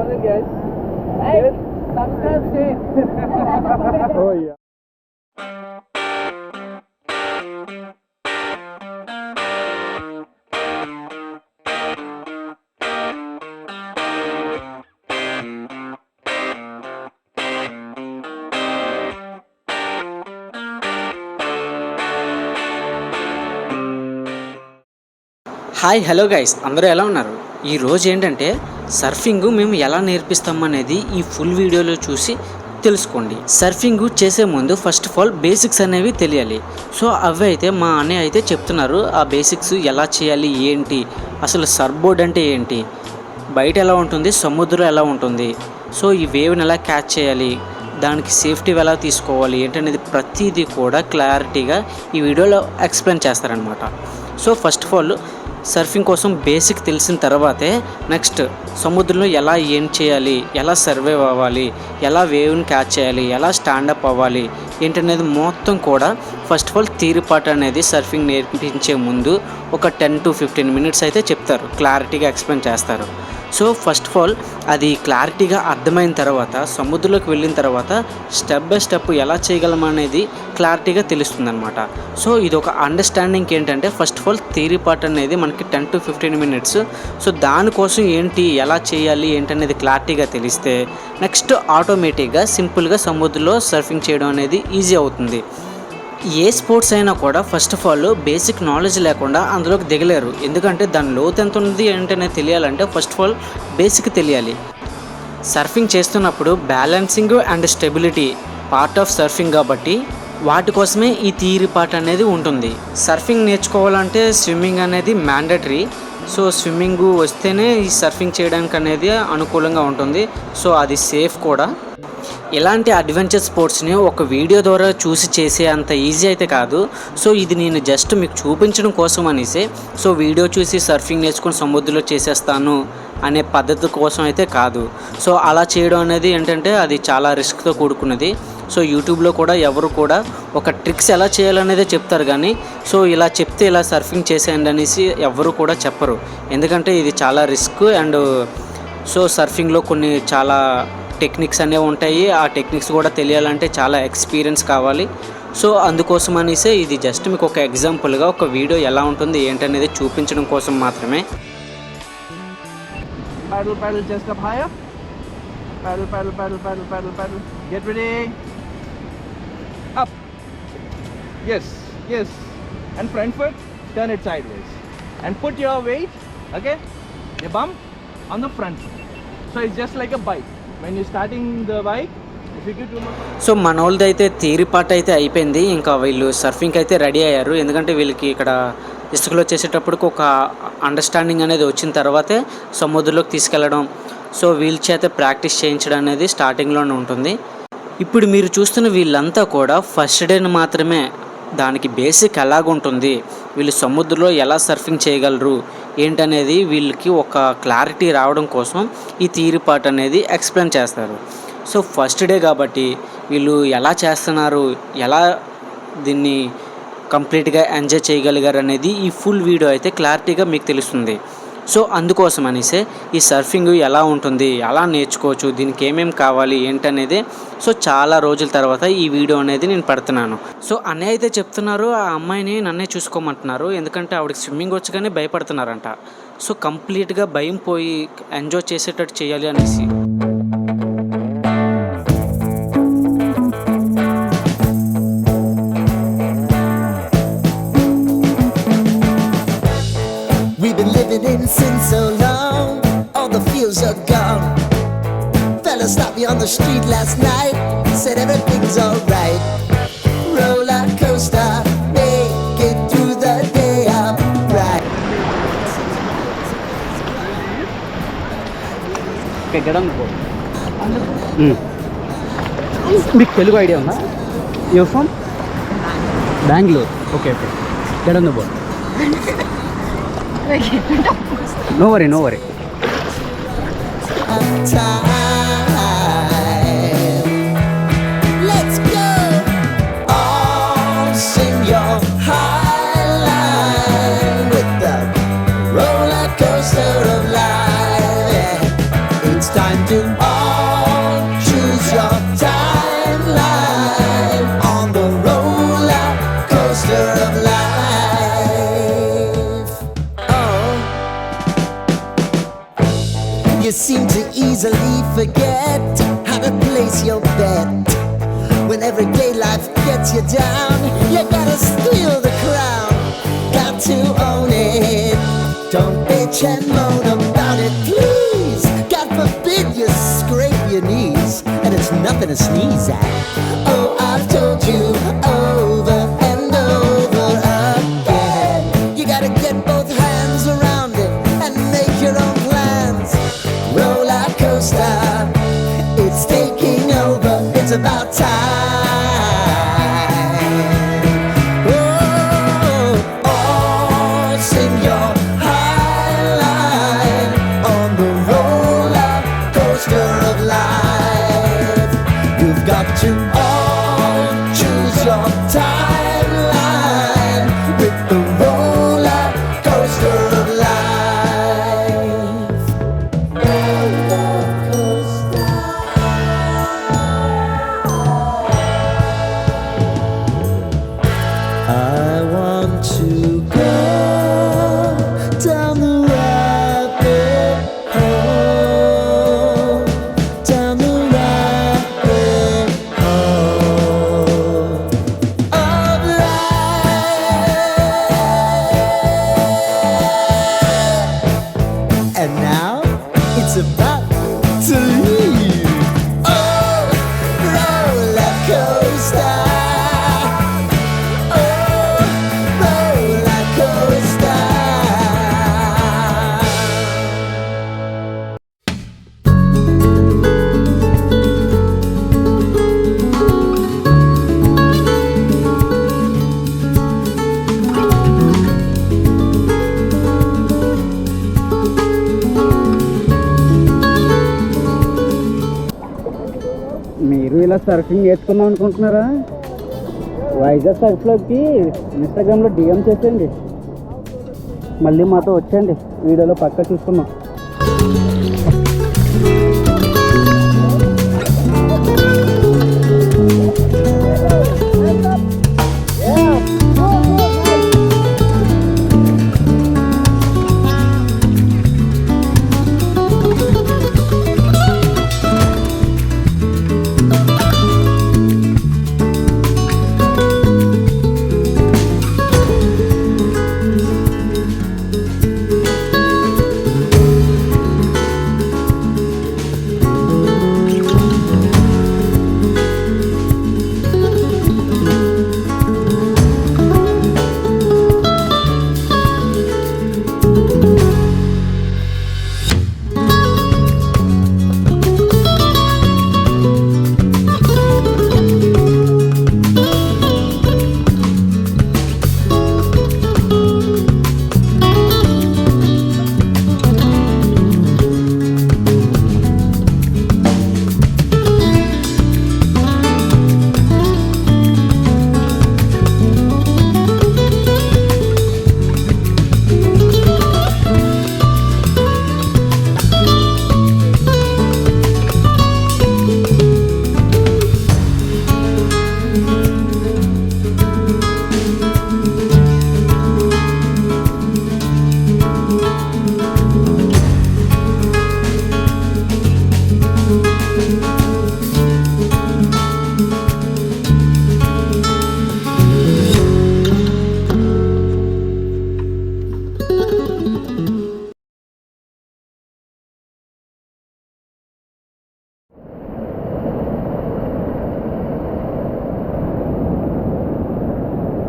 morning, guys. Hey, subscribe, Shane. Oh yeah. Hi hello guys, అందరూ ఎలా ఉన్నారు? ఈరోజు ఏంటంటే సర్ఫింగ్ మేము ఎలా నేర్పిస్తాం అనేది ఈ ఫుల్ వీడియోలో చూసి తెలుసుకోండి. సర్ఫింగ్ చేసే ముందు ఫస్ట్ ఆఫ్ ఆల్ బేసిక్స్ అనేవి తెలియాలి. సో అవి అయితే మా అన్నయ్య అయితే చెప్తున్నారు. ఆ బేసిక్స్ ఎలా చేయాలి, ఏంటి, అసలు సర్ఫ్ అంటే ఏంటి, బయట ఎలా ఉంటుంది, సముద్రం ఎలా ఉంటుంది, సో ఈ వేవ్ని ఎలా క్యాచ్ చేయాలి, దానికి సేఫ్టీ ఎలా తీసుకోవాలి ఏంటనేది ప్రతిదీ కూడా క్లారిటీగా ఈ వీడియోలో ఎక్స్ప్లెయిన్ చేస్తారనమాట. So first of all surfing కోసం బేసిక్ తెలిసిన తర్వాతే నెక్స్ట్ సముద్రంలో ఎలా ఏం చేయాలి, ఎలా సర్వైవ్ అవ్వాలి, ఎలా వేవ్ని క్యాచ్ చేయాలి, ఎలా స్టాండప్ అవ్వాలి ఏంటనేది మొత్తం కూడా first of all theory part అనేది సర్ఫింగ్ నేర్పించే ముందు ఒక 10 to 15 minutes అయితే చెప్తారు, క్లారిటీగా ఎక్స్ప్లెయిన్ చేస్తారు. సో ఫస్ట్ ఆఫ్ ఆల్ అది క్లారిటీగా అర్థమైన తర్వాత సముద్రంలోకి వెళ్ళిన తర్వాత స్టెప్ బై స్టెప్ ఎలా చేయగలం అనేది క్లారిటీగా తెలుస్తుంది అనమాట. సో ఇది ఒక అండర్స్టాండింగ్ ఏంటంటే first of all theory part అనేది మనకి 10 to 15 minutes. సో దానికోసం ఏంటి, ఎలా చేయాలి ఏంటనేది క్లారిటీగా తెలిస్తే నెక్స్ట్ ఆటోమేటిక్గా సింపుల్గా సముద్రంలో సర్ఫింగ్ చేయడం అనేది ఈజీ అవుతుంది. ఏ స్పోర్ట్స్ అయినా కూడా first of all basic knowledge లేకుండా అందులోకి దిగలేరు. ఎందుకంటే దాని లోతు ఎంత ఉంది ఏంటనే తెలియాలంటే ఫస్ట్ ఆఫ్ ఆల్ బేసిక్ తెలియాలి. సర్ఫింగ్ చేస్తున్నప్పుడు balancing and stability part of surfing కాబట్టి వాటి కోసమే ఈ థియరీ పార్ట్ అనేది ఉంటుంది. సర్ఫింగ్ నేర్చుకోవాలంటే స్విమ్మింగ్ అనేది మ్యాండేటరీ. సో స్విమ్మింగ్ వస్తేనే ఈ సర్ఫింగ్ చేయడానికి అనేది అనుకూలంగా ఉంటుంది. సో అది సేఫ్ కూడా. ఇలాంటి అడ్వెంచర్ స్పోర్ట్స్ని ఒక వీడియో ద్వారా చూసి చేసే అంత ఈజీ అయితే కాదు. సో ఇది నేను జస్ట్ మీకు చూపించడం కోసం అనేసి, సో వీడియో చూసి సర్ఫింగ్ నేర్చుకుని సముద్రంలో చేసేస్తాను అనే పద్ధతి కోసం అయితే కాదు. సో అలా చేయడం అనేది ఏంటంటే అది చాలా రిస్క్తో కూడుకున్నది. సో యూట్యూబ్లో కూడా ఎవరు కూడా ఒక ట్రిక్స్ ఎలా చేయాలనేదే చెప్తారు, కానీ సో ఇలా చెప్తే ఇలా సర్ఫింగ్ చేసేయండి అనేసి ఎవరు కూడా చెప్పరు. ఎందుకంటే ఇది చాలా రిస్క్. అండ్ సో సర్ఫింగ్లో కొన్ని చాలా టెక్నిక్స్ అనేవి ఉంటాయి. ఆ టెక్నిక్స్ కూడా తెలియాలంటే చాలా ఎక్స్పీరియన్స్ కావాలి. సో అందుకోసం అనేసి ఇది జస్ట్ మీకు ఒక ఎగ్జాంపుల్గా ఒక వీడియో ఎలా ఉంటుంది ఏంటనేది చూపించడం కోసం మాత్రమే. Paddle, paddle, chest up higher. Paddle, paddle, paddle, paddle, paddle, paddle. Get ready. Up. Yes, yes. And front foot, turn it sideways. And put your weight, okay, the bump on the front foot. So it's just like a bike. When you're starting the bike, if you give too much. So మన వాళ్ళది అయితే theory part అయితే అయిపోయింది. ఇంకా వీళ్ళు సర్ఫింగ్కి అయితే ready అయ్యారు. ఎందుకంటే వీళ్ళకి ఇక్కడ ఇసుకలో చేసేటప్పటికి ఒక అండర్స్టాండింగ్ అనేది వచ్చిన తర్వాతే సముద్రంలోకి తీసుకెళ్ళడం, సో వీళ్ళ చేత ప్రాక్టీస్ చేయించడం అనేది స్టార్టింగ్లోనే ఉంటుంది. ఇప్పుడు మీరు చూస్తున్న వీళ్ళంతా కూడా ఫస్ట్ డేని మాత్రమే దానికి బేసిక్ ఎలాగుంటుంది, వీళ్ళు సముద్రంలో ఎలా సర్ఫింగ్ చేయగలరు ఏంటనేది వీళ్ళకి ఒక క్లారిటీ రావడం కోసం ఈ థియరీ పార్ట్ అనేది ఎక్స్ప్లెయిన్ చేస్తారు. సో ఫస్ట్ డే కాబట్టి వీళ్ళు ఎలా చేస్తున్నారు, ఎలా దీన్ని కంప్లీట్గా ఎంజాయ్ చేయగలిగారు అనేది ఈ ఫుల్ వీడియో అయితే క్లారిటీగా మీకు తెలుస్తుంది. సో అందుకోసం అనేసి ఈ సర్ఫింగ్ ఎలా ఉంటుంది, ఎలా నేర్చుకోవచ్చు, దీనికి ఏమేమి కావాలి ఏంటనేది సో చాలా రోజుల తర్వాత ఈ వీడియో అనేది నేను పెడుతున్నాను. సో అన్నయ్య అయితే చెప్తున్నారు ఆ అమ్మాయిని నన్నే చూసుకోమంటున్నారు. ఎందుకంటే ఆవిడకి స్విమ్మింగ్ వచ్చి కానీ భయపడుతున్నారంట. సో కంప్లీట్గా భయం పోయి ఎంజాయ్ చేసేటట్టు చేయాలి అనేసి. Sin so long, all the feels are gone. Fella stopped me on the street last night, said everything's alright. Roller coaster, make it through the day, I'm right. Okay, get on the board. మీకు Telugu idea ఉందా? You're from Bangalore. Okay. Get on the board. No worry. Let's go. All sing your high line with the roller coaster of life. It's time to You seem to easily forget how to place your bet. When everyday life gets you down, you gotta steal the crown. Got to own it. Don't bitch and moan about it, please. God forbid you scrape your knees, and it's nothing to sneeze at. Oh, I've told you over and over again. You gotta get both hands around it and make your own plans. Roller coaster, it's taking over. It's about time. Oh, sing your high line on the roller coaster of life. You've got to all choose your timeline with the roller coaster of life. Roller coaster. I want to go down the rabbit hole, down the rabbit hole of life. And now it's about to leave. Oh, roller coaster. Oh, roller coaster. మీరు ఇలా surfing నేర్చుకుందాం అనుకుంటున్నారా? వైజాగ్ సర్ఫ్లోకి ఇన్స్టాగ్రామ్లో DM చేసేయండి, మళ్ళీ మాతో వచ్చేయండి, వీడియోలో పక్క చూసుకుందాం.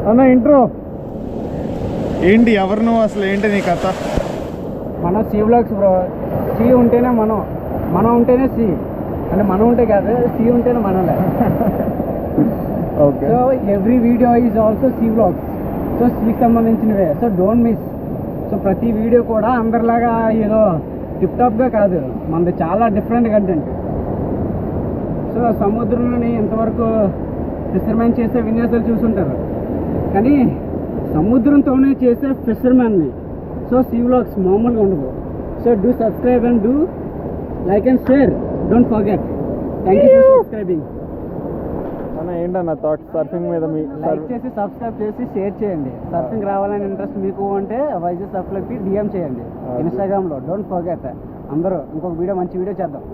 అన్న ఇంట్రో ఏంటి, ఎవరు నువ్వు, అసలు ఏంటి నీ కథ? మన సి వ్లాగ్స్ బ్రో. సి ఉంటేనే మనం, మనం ఉంటేనే సి, అంటే మనం ఉంటే కాదు, సి ఉంటేనే మనలే. Okay. So every video is also C vlogs. So సికి సంబంధించినవే. So don't miss. సో ప్రతి వీడియో కూడా అందరిలాగా ఏదో టిప్ టాప్గా కాదు, మనది చాలా డిఫరెంట్ కంటెంట్. సో సముద్రంలోని ఇంతవరకు ఫిషర్మెన్ చేసే విన్యాసాలు చూసుంటారు, కానీ సముద్రంతోనే చేసే ఫిషర్మెన్ని. సో సి వ్లాగ్స్ మామూలుగా ఉండదు. So do subscribe and do like and share, don't forget. Thank you for subscribing. అన్న ఏంటన్న థాట్స్ సర్ఫింగ్ మీద? మీ లైక్ చేసి సబ్స్క్రైబ్ చేసి షేర్ చేయండి. సర్ఫింగ్ రావాలని ఇంట్రెస్ట్ మీకు అంటే వైజాగ్ సర్ఫ్లోకి డిఎం చేయండి ఇన్స్టాగ్రామ్లో. Don't forget. అందరూ ఇంకొక వీడియో మంచి వీడియో చేద్దాం.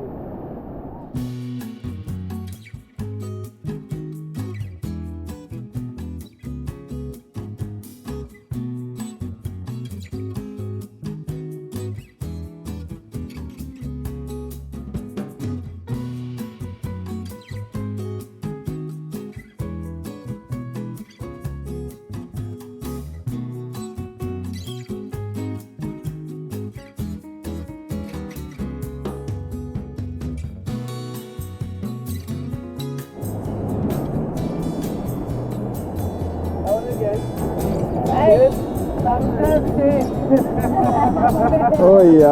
Oh yeah,